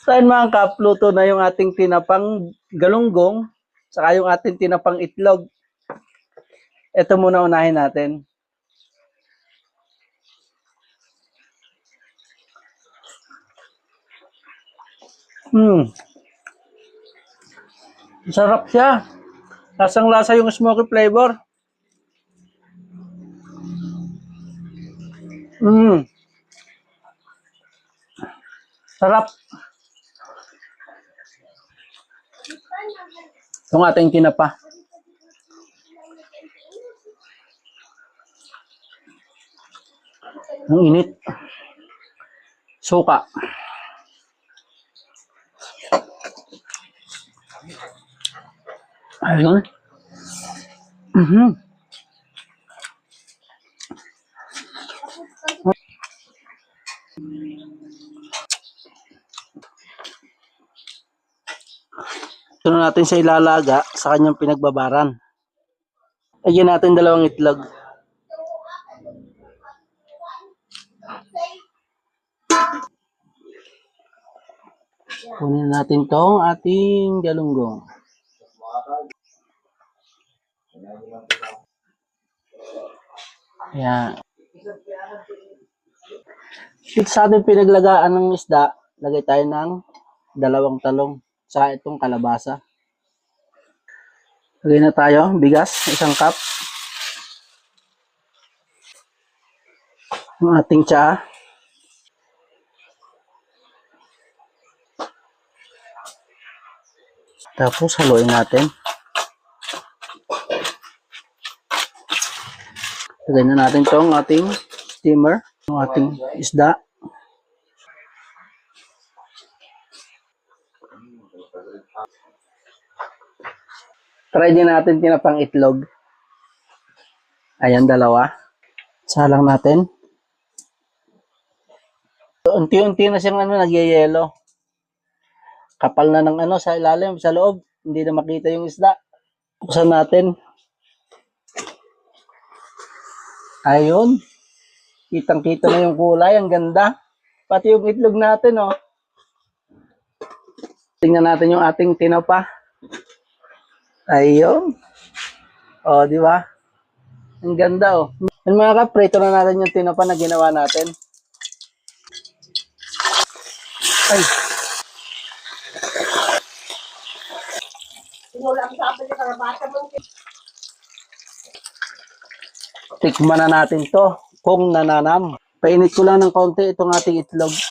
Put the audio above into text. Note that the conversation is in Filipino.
So ayun mga kap, luto na yung ating tinapang galunggong, saka yung ating tinapang itlog. Ito muna unahin natin. Sarap siya. Lasang-lasa yung smoky flavor. Sarap. Yung ating tinapa. Ang init. Suka. Ayun. Ito natin siya ilalaga sa kanyang pinagbabaran. Lagyan natin 2 itlog. Kunin natin tong ating galunggong. Ayan. Dito sa ating pinaglagaan ng isda, lagay tayo ng 2 talong sa itong kalabasa. Lagay na tayo, bigas, 1 cup. Yung ating tsaa. Tapos haluin natin. Lagay na natin tong ating steamer, yung ating isda. Try din natin tinapang itlog. Ayan, 2. Salang natin. Unti-unti na siyang nagyayelo. Kapal na ng sa ilalim, sa loob. Hindi na makita yung isda. Buksan natin. Ayun. Kitang-kita na yung kulay. Ang ganda. Pati yung itlog natin, oh. Tingnan natin yung ating tinapa. Ayun. Oh, di ba? Ang ganda, oh. Yan mga kap, prito na natin yung tinapa na ginawa natin. Ay. Tikman na natin to kung nananam. Painit ko lang ng kaunti itong ating itlog.